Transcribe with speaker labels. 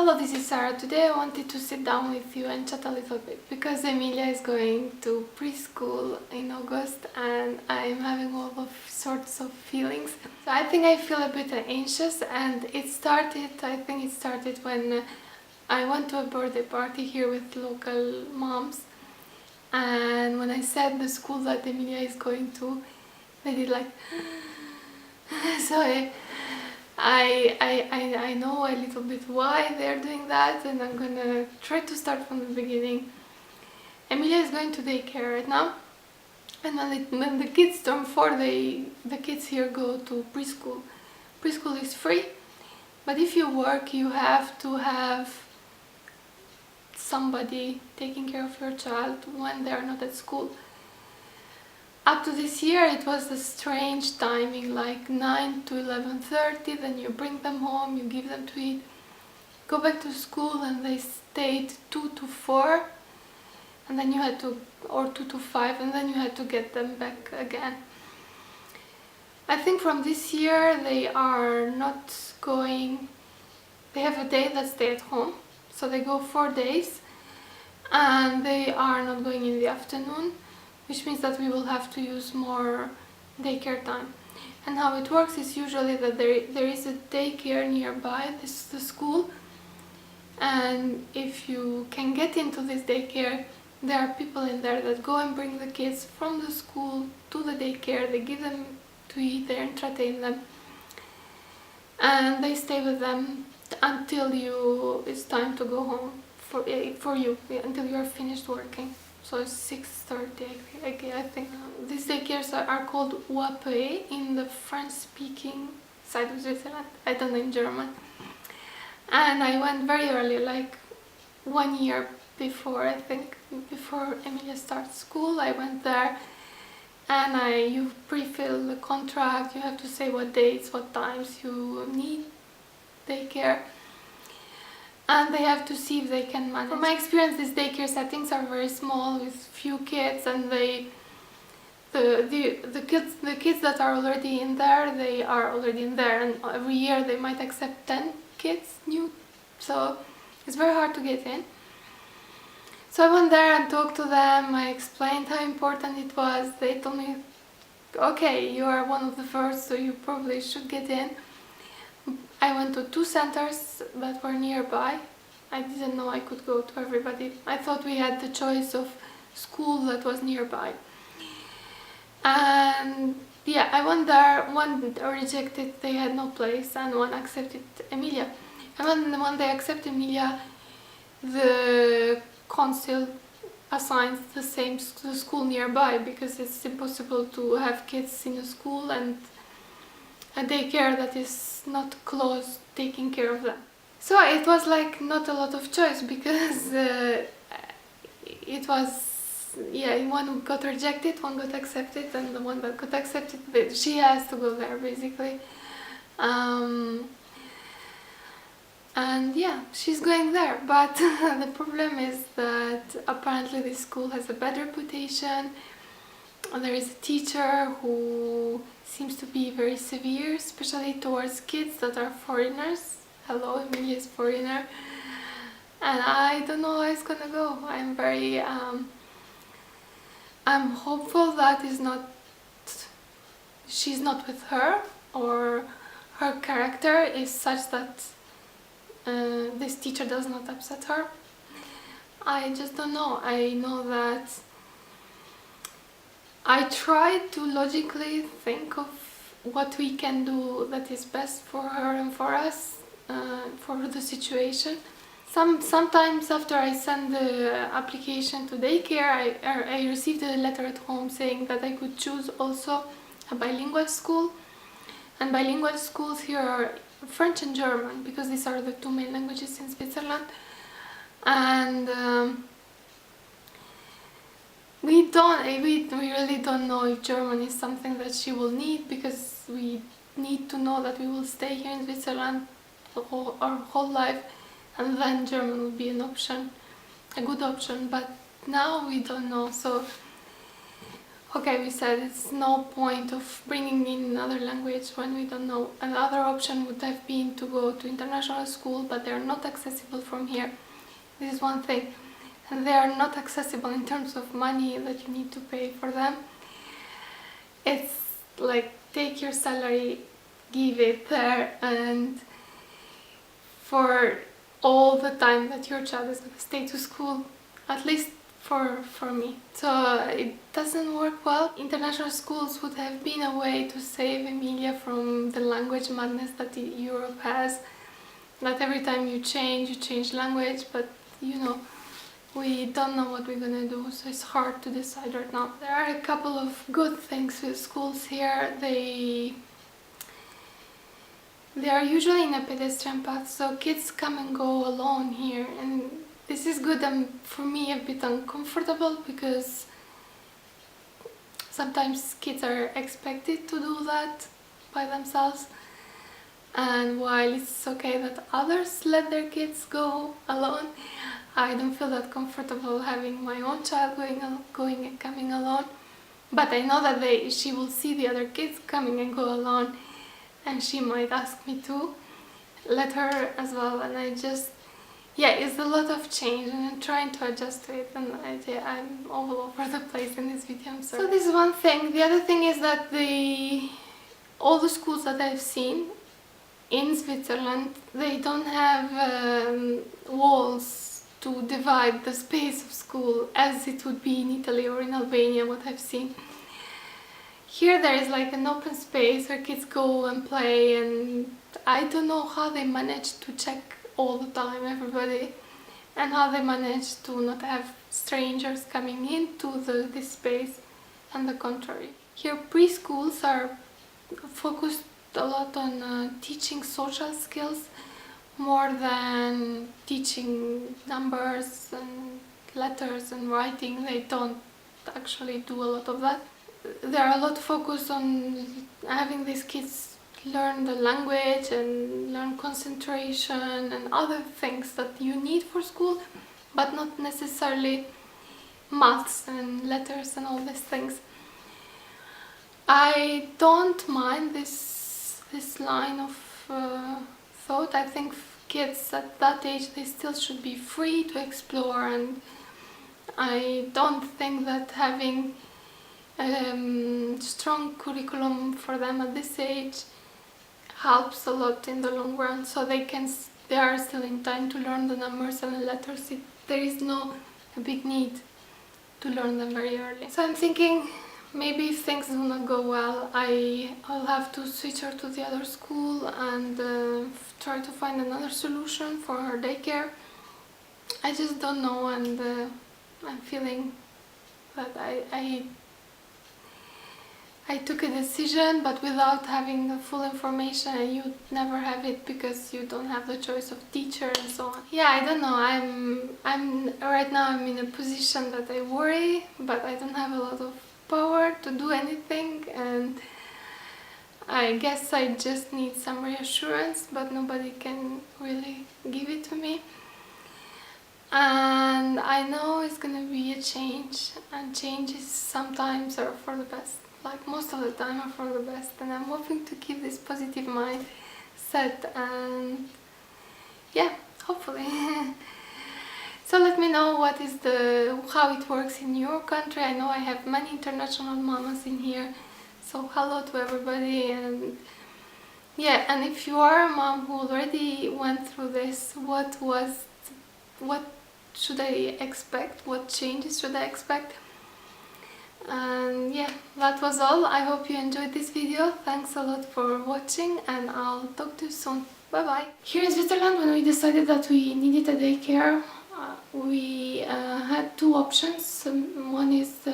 Speaker 1: Hello, this is Sarah. Today I wanted to sit down with you and chat a little bit because Emilia is going to preschool in August and I'm having all of sorts of feelings. So I think I feel a bit anxious, and I think it started when I went to a birthday party here with local moms, and when I said the school that Emilia is going to, they did like so I know a little bit why they're doing that, and I'm gonna try to start from the beginning. Emilia is going to daycare right now, and when the kids turn 4, the kids here go to preschool. Preschool is free, but if you work you have to have somebody taking care of your child when they're not at school. Up to this year it was a strange timing, like 9 to 11:30, then you bring them home, you give them to eat, go back to school, and they stayed 2 to 4, and then you had to, or 2 to 5, and then you had to get them back again. I think from this year they are not going, they have a day that stay at home, so they go 4 days, and they are not going in the afternoon, which means that we will have to use more daycare time. And how it works is usually that there is a daycare nearby the school, and if you can get into this daycare, there are people in there that go and bring the kids from the school to the daycare. They give them to eat, they entertain them, and they stay with them until it's time to go home for you, until you are finished working. So it's 6:30, I think. These daycares are called WAPE in the French-speaking side of Switzerland. I don't know in German. And I went very early, like 1 year before, I think, before Emilia starts school. I went there, and you pre-fill the contract. You have to say what dates, what times you need daycare, and they have to see if they can manage. From my experience, these daycare settings are very small with few kids, and the kids that are already in there, they are already in there, and every year they might accept 10 kids new, so it's very hard to get in. So I went there and talked to them. I explained how important it was. They told me, okay, you are one of the first, so you probably should get in. I went to 2 centers that were nearby. I didn't know I could go to everybody. I thought we had the choice of school that was nearby. And yeah, I went there. One rejected, they had no place, and one accepted Emilia. And when they accept Emilia, the council assigns the school nearby, because it's impossible to have kids in a school and a daycare that is not close taking care of them. So it was like not a lot of choice, because it was, yeah, one got rejected, one got accepted, and the one that got accepted, she has to go there basically. And yeah, she's going there, but the problem is that apparently this school has a bad reputation. There is a teacher who seems to be very severe, especially towards kids that are foreigners. Hello, Emilia is foreigner, and I don't know how it's gonna go. I'm very I'm hopeful that she's not with her, or her character is such that this teacher does not upset her. I just don't know. I know that I try to logically think of what we can do that is best for her and for us, for the situation. Sometimes after I send the application to daycare, I received a letter at home saying that I could choose also a bilingual school. And bilingual schools here are French and German, because these are the 2 main languages in Switzerland. And we really don't know if German is something that she will need, because we need to know that we will stay here in Switzerland our whole life, and then German would be an option, a good option, but now we don't know. So okay, we said it's no point of bringing in another language when we don't know. Another option would have been to go to international school, but they're not accessible from here. This is one thing. And they are not accessible in terms of money that you need to pay for them. It's like, take your salary, give it there, and for all the time that your child is going to stay to school, at least for me. So it doesn't work well. International schools would have been a way to save Emilia from the language madness that Europe has. That every time you change language, but you know, we don't know what we're gonna do, so it's hard to decide right now. There are a couple of good things with schools here. They are usually in a pedestrian path, so kids come and go alone here, and this is good and for me a bit uncomfortable because sometimes kids are expected to do that by themselves, and while it's okay that others let their kids go alone, I don't feel that comfortable having my own child going and coming alone. But I know that she will see the other kids coming and go alone, and she might ask me to let her as well, and it's a lot of change and I'm trying to adjust to it, and I'm all over the place in this video, I'm sorry. So this is one thing. The other thing is that all the schools that I've seen in Switzerland, they don't have walls to divide the space of school as it would be in Italy or in Albania, what I've seen. Here there is like an open space where kids go and play, and I don't know how they manage to check all the time everybody, and how they manage to not have strangers coming into this space, and the contrary. Here preschools are focused a lot on teaching social skills more than teaching numbers and letters and writing. They don't actually do a lot of that. There are a lot focused on having these kids learn the language and learn concentration and other things that you need for school, but not necessarily maths and letters and all these things. I don't mind this line of thought. I think kids at that age, they still should be free to explore, and I don't think that having strong curriculum for them at this age helps a lot in the long run, so they are still in time to learn the numbers and the letters. There is no big need to learn them very early. So I'm thinking maybe if things do not go well, I'll have to switch her to the other school and try to find another solution for her daycare. I just don't know, and I'm feeling that I took a decision, but without having the full information, and you never have it because you don't have the choice of teacher and so on. Yeah, I don't know. I'm right now I'm in a position that I worry, but I don't have a lot of power to do anything, and I guess I just need some reassurance, but nobody can really give it to me. And I know it's gonna be a change, and changes sometimes are for the best. Like most of the time are for the best, and I'm hoping to keep this positive mindset, and yeah, hopefully. So let me know how it works in your country. I know I have many international mamas in here, so hello to everybody. And yeah, and if you are a mom who already went through this, what should I expect? What changes should I expect? And yeah, that was all. I hope you enjoyed this video. Thanks a lot for watching, and I'll talk to you soon. Bye bye. Here in Switzerland, when we decided that we needed a daycare, we had two options. One is